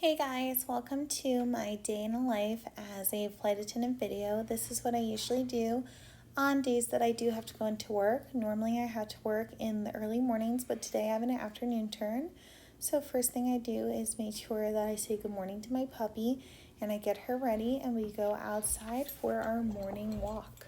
Hey guys, welcome to my day in the life as a flight attendant video. This is what I usually do on days that I do have to go into work. Normally I have to work in the early mornings, but today I have an afternoon turn. So first thing I do is make sure that I say good morning to my puppy and I get her ready and we go outside for our morning walk.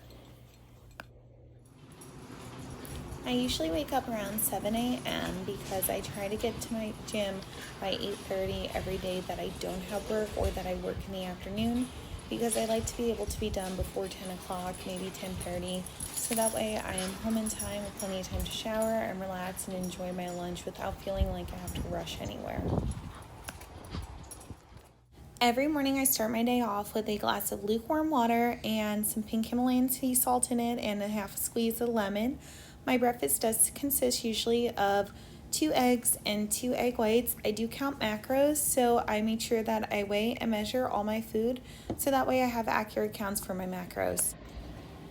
I usually wake up around 7 a.m. because I try to get to my gym by 8:30 every day that I don't have work or that I work in the afternoon, because I like to be able to be done before 10 o'clock, maybe 10:30, so that way I am home in time with plenty of time to shower and relax and enjoy my lunch without feeling like I have to rush anywhere. Every morning I start my day off with a glass of lukewarm water and some pink Himalayan sea salt in it and a half a squeeze of lemon. My breakfast does consist usually of 2 eggs and 2 egg whites. I do count macros, so I make sure that I weigh and measure all my food so that way I have accurate counts for my macros.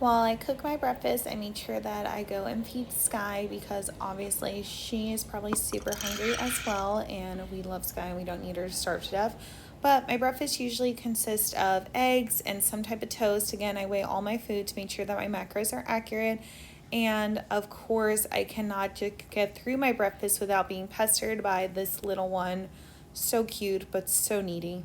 While I cook my breakfast, I make sure that I go and feed Sky because obviously she is probably super hungry as well, and we love Sky and we don't need her to starve to death. But my breakfast usually consists of eggs and some type of toast. Again, I weigh all my food to make sure that my macros are accurate. And of course, I cannot just get through my breakfast without being pestered by this little one. So cute, but so needy.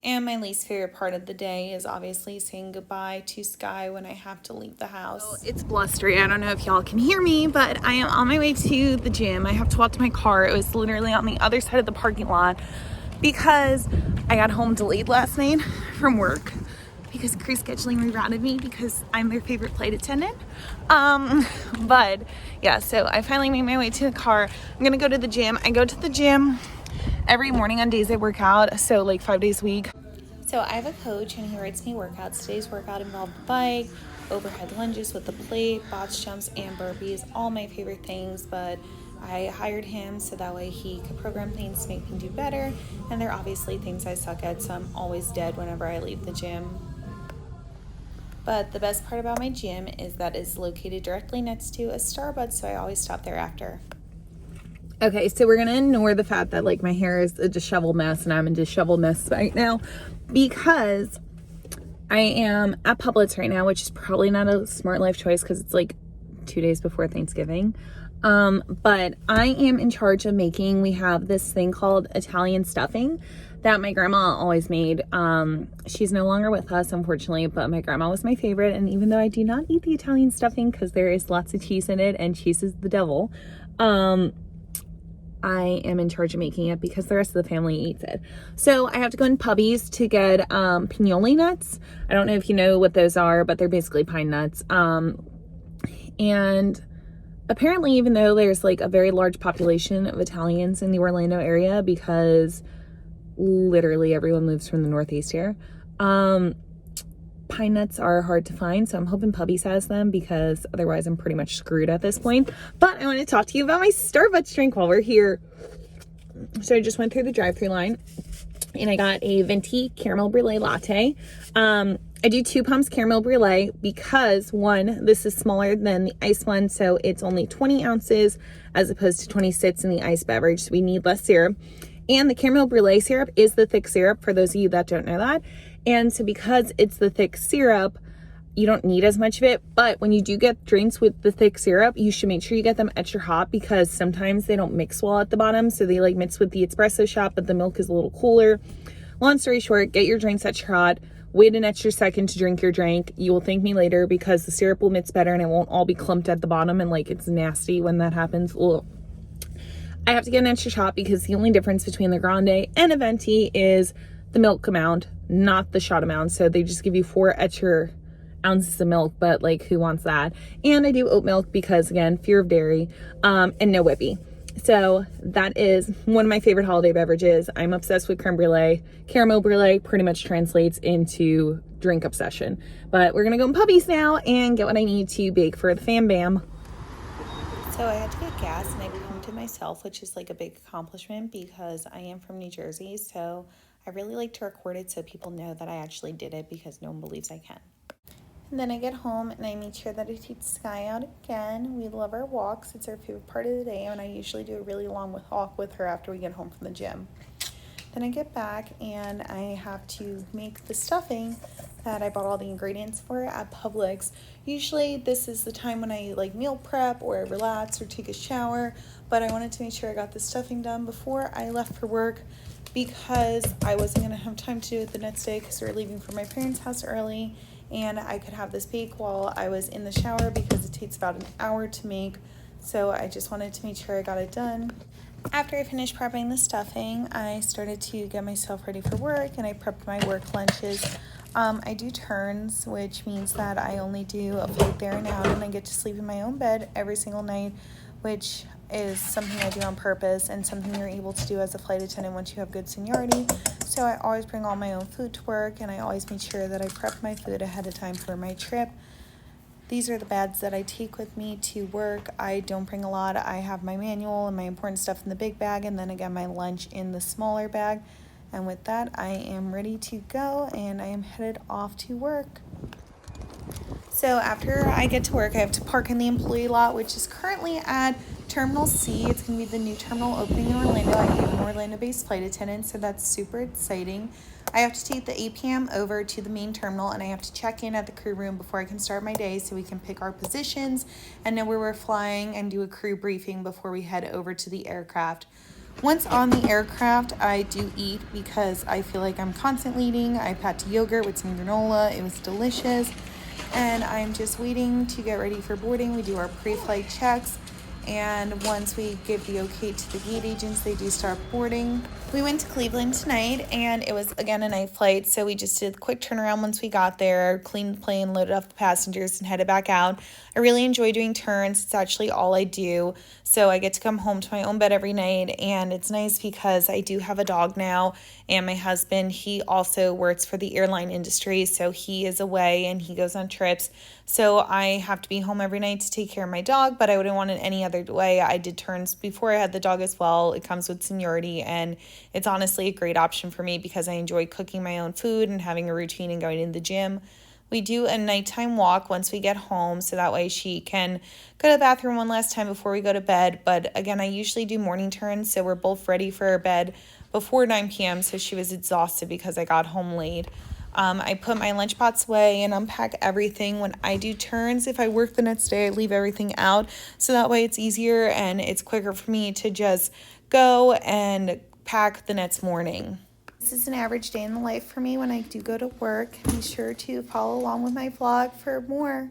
And my least favorite part of the day is obviously saying goodbye to Sky when I have to leave the house. So it's blustery. I don't know if y'all can hear me, but I am on my way to the gym. I have to walk to my car. It was literally on the other side of the parking lot because I got home delayed last night from work because crew scheduling rerouted me because I'm their favorite flight attendant. But yeah, so I finally made my way to the car. I'm gonna go to the gym. I go to the gym every morning on days I work out, so like 5 days a week. So I have a coach and he writes me workouts. Today's workout involved the bike, overhead lunges with the plate, box jumps, and burpees. All my favorite things, but I hired him so that way he could program things to make me do better. And they're obviously things I suck at, so I'm always dead whenever I leave the gym. But the best part about my gym is that it's located directly next to a Starbucks, so I always stop there after. Okay, so we're gonna ignore the fact that like my hair is a disheveled mess and I'm a disheveled mess right now because I am at Publix right now, which is probably not a smart life choice because it's like 2 days before Thanksgiving. But I am in charge of making, we have this thing called Italian stuffing that my grandma always made. She's no longer with us, unfortunately, but my grandma was my favorite. And even though I do not eat the Italian stuffing because there is lots of cheese in it and cheese is the devil, I am in charge of making it because the rest of the family eats it. So I have to go in Pubby's to get pinoli nuts. I don't know if you know what those are, but they're basically pine nuts. And apparently, even though there's like a very large population of Italians in the Orlando area, because literally everyone moves from the Northeast here, pine nuts are hard to find, so I'm hoping Pubby's has them because otherwise I'm pretty much screwed at this point. But I want to talk to you about my Starbucks drink while we're here. So I just went through the drive-thru line and I got a venti caramel brulee latte. I do 2 pumps caramel brulee because one, this is smaller than the ice one, so it's only 20 ounces as opposed to 26 in the ice beverage, so we need less syrup. And the caramel brulee syrup is the thick syrup, for those of you that don't know that. And so because it's the thick syrup, you don't need as much of it. But when you do get drinks with the thick syrup, you should make sure you get them extra hot because sometimes they don't mix well at the bottom. So they like mix with the espresso shot, but the milk is a little cooler. Long story short, get your drinks extra hot. Wait an extra second to drink your drink. You will thank me later because the syrup will mix better and it won't all be clumped at the bottom and like it's nasty when that happens. Ugh. I have to get an extra shot because the only difference between the grande and a venti is the milk amount, not the shot amount. So they just give you 4 extra ounces of milk, but like who wants that? And I do oat milk because again, fear of dairy, and no whippy. So that is one of my favorite holiday beverages. I'm obsessed with creme brulee. Caramel brulee pretty much translates into drink obsession. But we're gonna go in Pubby's now and get what I need to bake for the fam bam. So I had to get gas and I pumped it myself, which is like a big accomplishment because I am from New Jersey. So I really like to record it so people know that I actually did it because no one believes I can. And then I get home and I make sure that I take Sky out again. We love our walks. It's our favorite part of the day, and I usually do a really long walk with her after we get home from the gym. Then I get back and I have to make the stuffing that I bought all the ingredients for at Publix. Usually this is the time when I like meal prep or relax or take a shower, but I wanted to make sure I got the stuffing done before I left for work because I wasn't going to have time to do it the next day because we were leaving for my parents' house early, and I could have this bake while I was in the shower because it takes about an hour to make. So I just wanted to make sure I got it done. After I finished prepping the stuffing, I started to get myself ready for work and I prepped my work lunches. I do turns, which means that I only do a flight there and out, and I get to sleep in my own bed every single night, which is something I do on purpose and something you're able to do as a flight attendant once you have good seniority. So I always bring all my own food to work, and I always make sure that I prep my food ahead of time for my trip. These are the bags that I take with me to work. I don't bring a lot. I have my manual and my important stuff in the big bag, and then again my lunch in the smaller bag. And with that, I am ready to go and I am headed off to work. So after I get to work, I have to park in the employee lot, which is currently at Terminal C. It's going to be the new terminal opening in Orlando. I am an Orlando-based flight attendant, so that's super exciting. I have to take the APM over to the main terminal, and I have to check in at the crew room before I can start my day so we can pick our positions and know where we're flying and do a crew briefing before we head over to the aircraft. Once on the aircraft, I do eat because I feel like I'm constantly eating. I've had yogurt with some granola. It was delicious. And I'm just waiting to get ready for boarding. We do our pre-flight checks, and once we give the okay to the gate agents, they do start boarding. We went to Cleveland tonight, and it was again a night flight, so we just did a quick turnaround once we got there, cleaned the plane, loaded up the passengers, and headed back out. I really enjoy doing turns. It's actually all I do, so I get to come home to my own bed every night, and it's nice because I do have a dog now, and my husband, he also works for the airline industry, so he is away and he goes on trips, so I have to be home every night to take care of my dog, but I wouldn't want it any other way. I did turns before I had the dog as well. It comes with seniority, and it's honestly a great option for me because I enjoy cooking my own food and having a routine and going to the gym. We do a nighttime walk once we get home, so that way she can go to the bathroom one last time before we go to bed. But again, I usually do morning turns, so we're both ready for our bed before 9 p.m., so she was exhausted because I got home late. I put my lunchbox away and unpack everything. When I do turns, if I work the next day, I leave everything out, so that way it's easier and it's quicker for me to just go and pack the next morning. This is an average day in the life for me when I do go to work. Be sure to follow along with my vlog for more.